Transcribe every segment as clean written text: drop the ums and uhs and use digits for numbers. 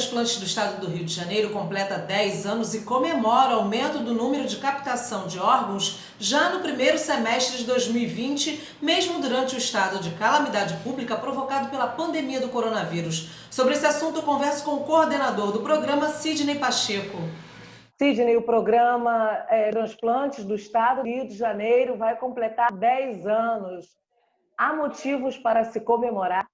Transplantes do Estado do Rio de Janeiro completa 10 anos e comemora o aumento do número de captação de órgãos já no primeiro semestre de 2020, mesmo durante o estado de calamidade pública provocado pela pandemia do coronavírus. Sobre esse assunto, eu converso com o coordenador do programa, Sidney Pacheco. Sidney, o programa Transplantes do Estado do Rio de Janeiro vai completar 10 anos. Há motivos para se comemorar?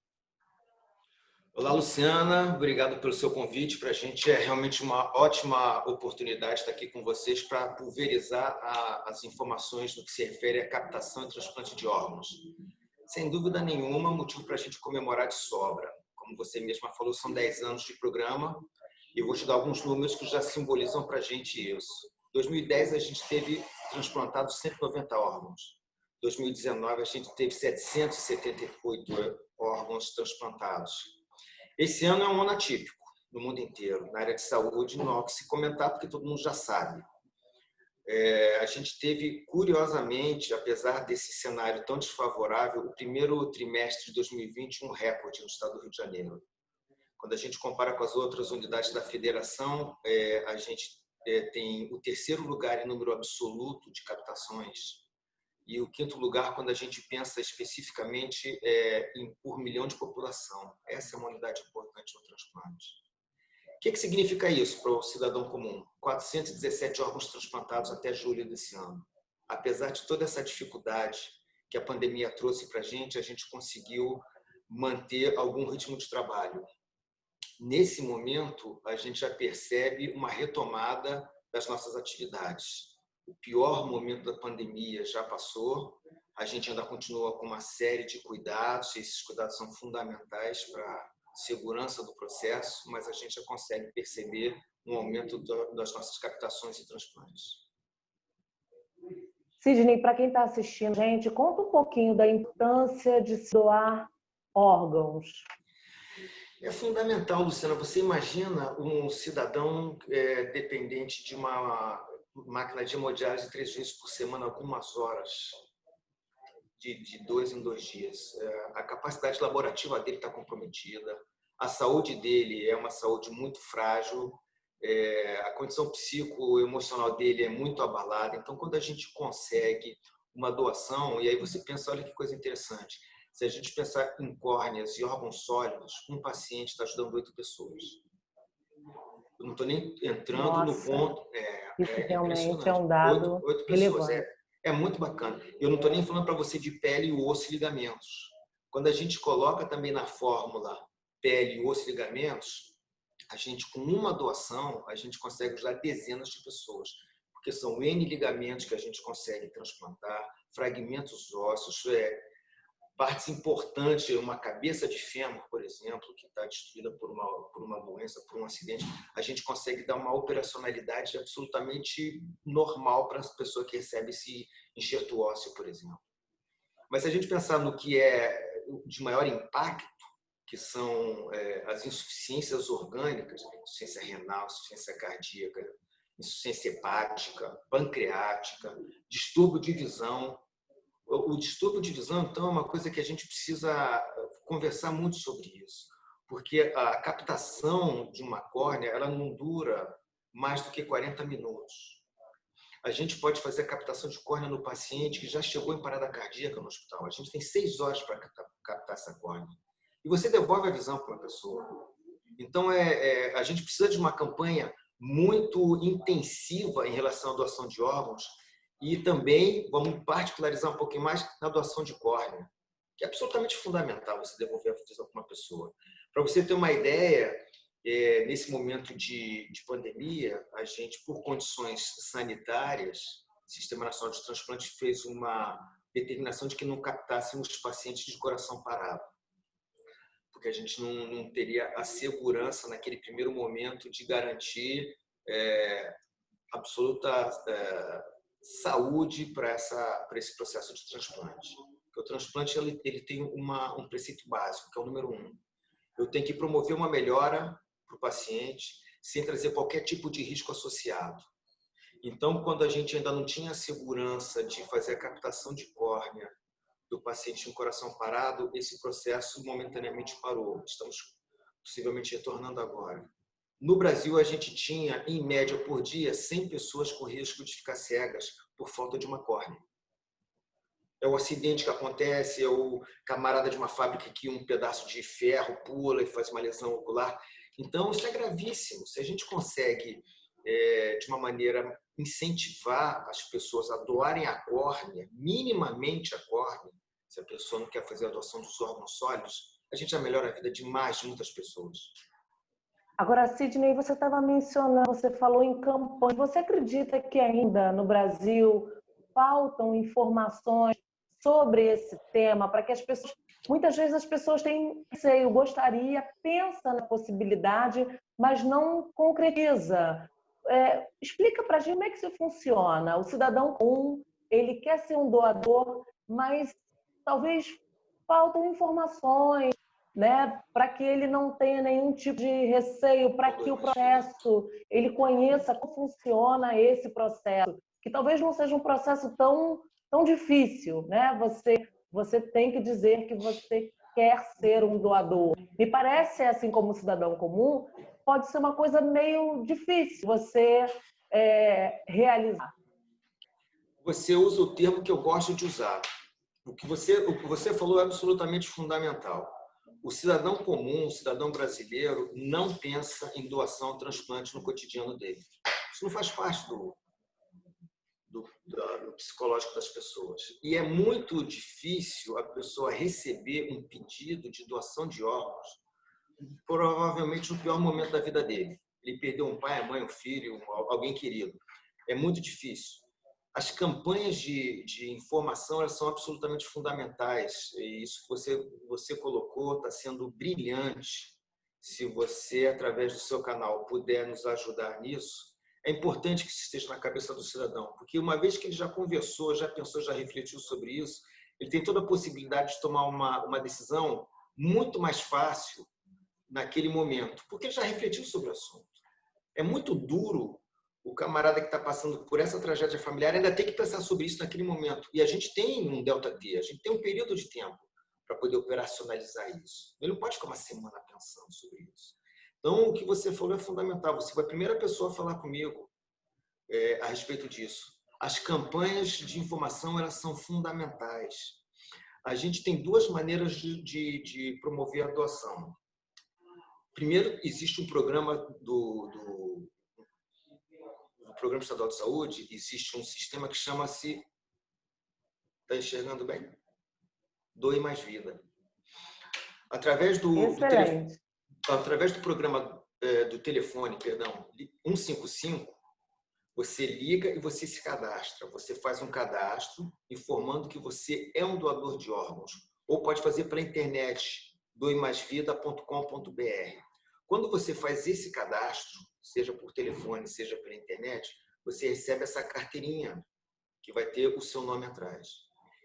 Olá, Luciana. Obrigado pelo seu convite. Para a gente é realmente uma ótima oportunidade estar aqui com vocês para pulverizar as informações no que se refere à captação e transplante de órgãos. Sem dúvida nenhuma, motivo para a gente comemorar de sobra. Como você mesma falou, são 10 anos de programa e eu vou te dar alguns números que já simbolizam para a gente isso. Em 2010, a gente teve transplantado 190 órgãos. Em 2019, a gente teve 778 órgãos transplantados. Esse ano é um ano atípico no mundo inteiro. Na área de saúde, não há o que se comentar, porque todo mundo já sabe. A gente teve, curiosamente, apesar desse cenário tão desfavorável, o primeiro trimestre de 2020 um recorde no estado do Rio de Janeiro. Quando a gente compara com as outras unidades da federação, a gente tem o terceiro lugar em número absoluto de captações e o quinto lugar quando a gente pensa especificamente por milhão de população. Essa é uma unidade importante no transplante. O que significa isso para o cidadão comum? 417 órgãos transplantados até julho desse ano. Apesar de toda essa dificuldade que a pandemia trouxe para a gente conseguiu manter algum ritmo de trabalho. Nesse momento, a gente já percebe uma retomada das nossas atividades. O pior momento da pandemia já passou, a gente ainda continua com uma série de cuidados, e esses cuidados são fundamentais para a segurança do processo, mas a gente já consegue perceber um aumento das nossas captações e transplantes. Sidney, para quem está assistindo, gente, conta um pouquinho da importância de se doar órgãos. É fundamental, Luciana. Você imagina um cidadão dependente de uma máquina de hemodiálise 3 vezes por semana, algumas horas, de 2 em 2 dias. A capacidade laborativa dele está comprometida, a saúde dele é uma saúde muito frágil, a condição psicoemocional dele é muito abalada. Então, quando a gente consegue uma doação, e aí você pensa, olha que coisa interessante, se a gente pensar em córneas e órgãos sólidos, um paciente está ajudando 8 pessoas. Eu não estou nem entrando no ponto. Isso realmente é um dado 8 pessoas. relevante. É muito bacana. Eu não estou nem falando para você de pele, osso e ligamentos. Quando a gente coloca também na fórmula pele, osso e ligamentos, a gente, com uma doação, a gente consegue ajudar dezenas de pessoas. Porque são N ligamentos que a gente consegue transplantar, fragmentos ósseos, partes importantes, uma cabeça de fêmur, por exemplo, que está destruída por uma doença, por um acidente, a gente consegue dar uma operacionalidade absolutamente normal para a pessoa que recebe esse enxerto ósseo, por exemplo. Mas se a gente pensar no que é de maior impacto, que são as insuficiências orgânicas, insuficiência renal, insuficiência cardíaca, insuficiência hepática, pancreática, distúrbio de visão. O distúrbio de visão, então, é uma coisa que a gente precisa conversar muito sobre isso, porque a captação de uma córnea ela não dura mais do que 40 minutos. A gente pode fazer a captação de córnea no paciente que já chegou em parada cardíaca no hospital. A gente tem 6 horas para captar essa córnea. E você devolve a visão para uma pessoa. Então, a gente precisa de uma campanha muito intensiva em relação à doação de órgãos. E também vamos particularizar um pouquinho mais na doação de córnea, que é absolutamente fundamental você devolver a visão para uma pessoa. Para você ter uma ideia, nesse momento de pandemia, a gente, por condições sanitárias, o Sistema Nacional de Transplante fez uma determinação de que não captássemos pacientes de coração parado, porque a gente não teria a segurança naquele primeiro momento de garantir absoluta saúde para esse processo de transplante. Porque o transplante ele tem um preceito básico, que é o número 1. Eu tenho que promover uma melhora para o paciente sem trazer qualquer tipo de risco associado. Então, quando a gente ainda não tinha a segurança de fazer a captação de córnea do paciente com coração parado, esse processo momentaneamente parou. Estamos possivelmente retornando agora. No Brasil, a gente tinha, em média, por dia, 100 pessoas com risco de ficar cegas por falta de uma córnea. É o acidente que acontece, é o camarada de uma fábrica que um pedaço de ferro pula e faz uma lesão ocular. Então, isso é gravíssimo. Se a gente consegue, de uma maneira, incentivar as pessoas a doarem a córnea, minimamente a córnea, se a pessoa não quer fazer a doação dos órgãos sólidos, a gente já melhora a vida de muitas pessoas. Agora, Sidney, você estava mencionando, você falou em campanha. Você acredita que ainda no Brasil faltam informações sobre esse tema para que as pessoas... Muitas vezes as pessoas têm receio, gostaria, pensa na possibilidade, mas não concretiza. Explica para a gente como é que isso funciona. O cidadão comum, ele quer ser um doador, mas talvez faltam informações, né, para que ele não tenha nenhum tipo de receio, para que o processo, ele conheça como funciona esse processo, que talvez não seja um processo tão difícil, né? Você tem que dizer que você quer ser um doador. Me parece, assim como cidadão comum, pode ser uma coisa meio difícil você realizar. Você usa o termo que eu gosto de usar. O que você falou é absolutamente fundamental. O cidadão comum, o cidadão brasileiro, não pensa em doação ou transplante no cotidiano dele. Isso não faz parte do psicológico das pessoas. E é muito difícil a pessoa receber um pedido de doação de órgãos, provavelmente no pior momento da vida dele. Ele perdeu um pai, a mãe, um filho, alguém querido. É muito difícil. As campanhas de informação, elas são absolutamente fundamentais. E isso que você colocou está sendo brilhante. Se você, através do seu canal, puder nos ajudar nisso, é importante que isso esteja na cabeça do cidadão, porque uma vez que ele já conversou, já pensou, já refletiu sobre isso, ele tem toda a possibilidade de tomar uma decisão muito mais fácil naquele momento, porque ele já refletiu sobre o assunto. É muito duro o camarada que está passando por essa tragédia familiar ainda tem que pensar sobre isso naquele momento. E a gente tem um delta T, a gente tem um período de tempo para poder operacionalizar isso. Ele não pode ficar uma semana pensando sobre isso. Então, o que você falou é fundamental. Você foi a primeira pessoa a falar comigo a respeito disso. As campanhas de informação, elas são fundamentais. A gente tem duas maneiras de promover a doação. Primeiro, existe um programa do Programa Estadual de Saúde, existe um sistema que chama-se... Está enxergando bem? Doe Mais Vida. Através do programa do telefone, 155, você liga e você se cadastra. Você faz um cadastro informando que você é um doador de órgãos. Ou pode fazer pela internet, doemaisvida.com.br. Quando você faz esse cadastro, seja por telefone, seja pela internet, você recebe essa carteirinha que vai ter o seu nome atrás.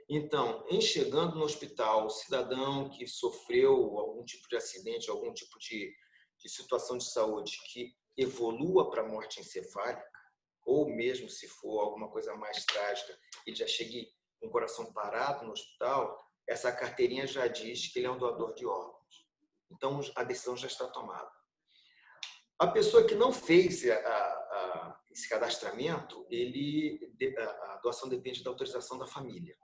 Então, em chegando no hospital, o cidadão que sofreu algum tipo de acidente, algum tipo de situação de saúde que evolua para a morte encefálica, ou mesmo se for alguma coisa mais trágica, ele já chegue com o coração parado no hospital, essa carteirinha já diz que ele é um doador de órgãos. Então, a decisão já está tomada. A pessoa que não fez esse cadastramento, a doação depende da autorização da família.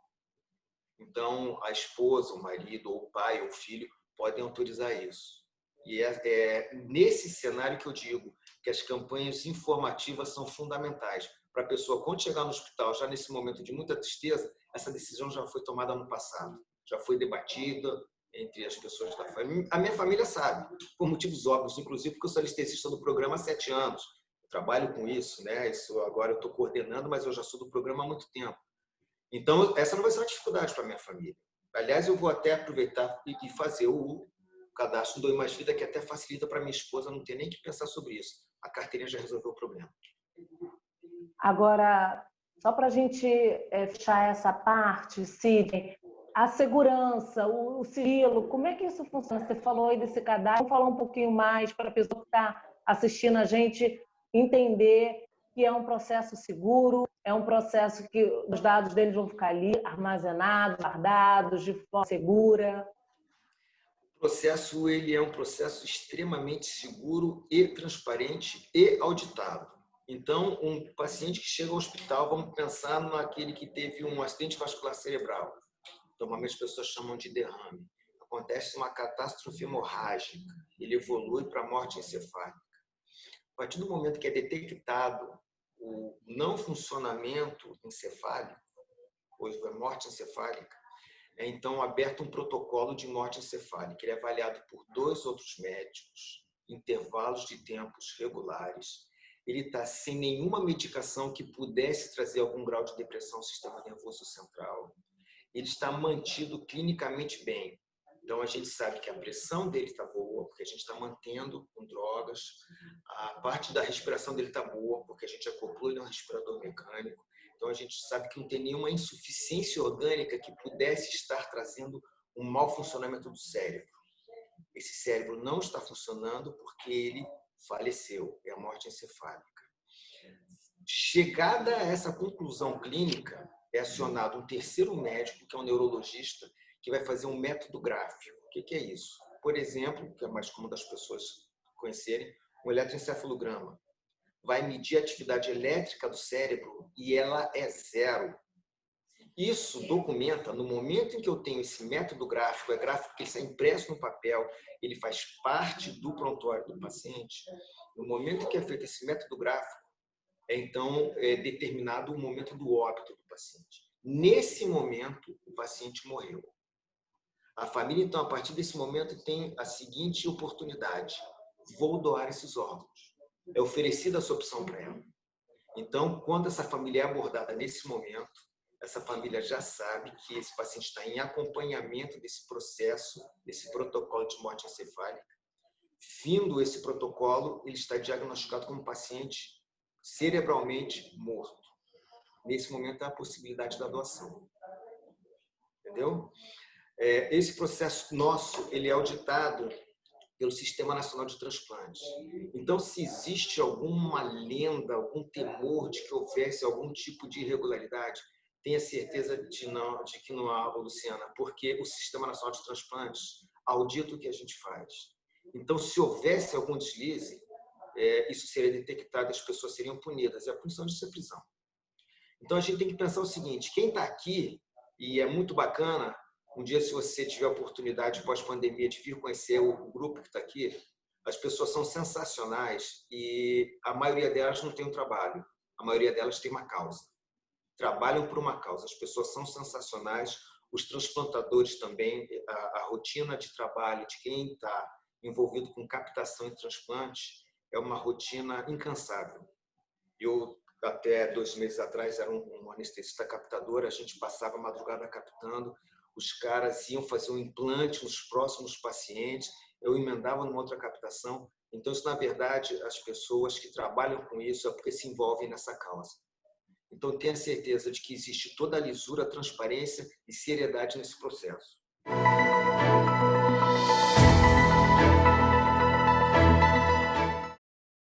Então, a esposa, o marido, ou o pai, ou o filho, podem autorizar isso. E é nesse cenário que eu digo que as campanhas informativas são fundamentais. Para a pessoa, quando chegar no hospital, já nesse momento de muita tristeza, essa decisão já foi tomada no passado, já foi debatida entre as pessoas da família. A minha família sabe, por motivos óbvios, inclusive porque eu sou anestesista do programa há 7 anos. Eu trabalho com isso, né? Isso agora eu estou coordenando, mas eu já sou do programa há muito tempo. Então, essa não vai ser uma dificuldade para a minha família. Aliás, eu vou até aproveitar e fazer o cadastro do Doe Mais Vida, que até facilita para minha esposa não ter nem que pensar sobre isso. A carteirinha já resolveu o problema. Agora, só para a gente fechar essa parte, Sidney, a segurança, o sigilo, como é que isso funciona? Você falou aí desse cadastro, vamos falar um pouquinho mais para a pessoa que está assistindo a gente entender que é um processo seguro, é um processo que os dados deles vão ficar ali armazenados, guardados de forma segura. O processo ele é um processo extremamente seguro e transparente e auditado. Então, um paciente que chega ao hospital, vamos pensar naquele que teve um acidente vascular cerebral. Normalmente as pessoas chamam de derrame. Acontece uma catástrofe hemorrágica, ele evolui para a morte encefálica. A partir do momento que é detectado o não funcionamento encefálico, ou a morte encefálica, é então aberto um protocolo de morte encefálica. Ele é avaliado por 2 outros médicos, intervalos de tempos regulares. Ele está sem nenhuma medicação que pudesse trazer algum grau de depressão ao sistema nervoso central. Ele está mantido clinicamente bem. Então, a gente sabe que a pressão dele está boa, porque a gente está mantendo com drogas. A parte da respiração dele está boa, porque a gente acoplou ele a um respirador mecânico. Então, a gente sabe que não tem nenhuma insuficiência orgânica que pudesse estar trazendo um mau funcionamento do cérebro. Esse cérebro não está funcionando porque ele faleceu, é a morte encefálica. Chegada a essa conclusão clínica, é acionado um terceiro médico, que é um neurologista, que vai fazer um método gráfico. O que é isso? Por exemplo, que é mais comum das pessoas conhecerem, um eletroencefalograma. Vai medir a atividade elétrica do cérebro e ela é 0. Isso documenta, no momento em que eu tenho esse método gráfico, é gráfico que está impresso no papel, ele faz parte do prontuário do paciente. No momento em que é feito esse método gráfico, então é determinado o momento do óbito do paciente. Nesse momento, o paciente morreu. A família, então, a partir desse momento, tem a seguinte oportunidade: vou doar esses órgãos. É oferecida essa opção para ela. Então, quando essa família é abordada nesse momento, essa família já sabe que esse paciente está em acompanhamento desse processo, desse protocolo de morte encefálica. Vindo esse protocolo, ele está diagnosticado como paciente cerebralmente morto. Nesse momento, há a possibilidade da doação. Entendeu? Esse processo nosso, ele é auditado pelo Sistema Nacional de Transplantes. Então, se existe alguma lenda, algum temor de que houvesse algum tipo de irregularidade, tenha certeza de que não há, Luciana, porque o Sistema Nacional de Transplantes audita o que a gente faz. Então, se houvesse algum deslize, isso seria detectado, as pessoas seriam punidas. E a punição disso é prisão. Então, a gente tem que pensar o seguinte: quem está aqui, e é muito bacana, um dia, se você tiver a oportunidade, pós-pandemia, de vir conhecer o grupo que está aqui, as pessoas são sensacionais e a maioria delas não tem um trabalho, a maioria delas tem uma causa. Trabalham por uma causa, as pessoas são sensacionais, os transplantadores também, a rotina de trabalho de quem está envolvido com captação e transplante é uma rotina incansável. Eu, até 2 meses atrás, era um anestesista captador, a gente passava a madrugada captando, os caras iam fazer um implante nos próximos pacientes, eu emendava numa outra captação. Então, isso, na verdade, as pessoas que trabalham com isso é porque se envolvem nessa causa. Então, tenha certeza de que existe toda a lisura, transparência e seriedade nesse processo.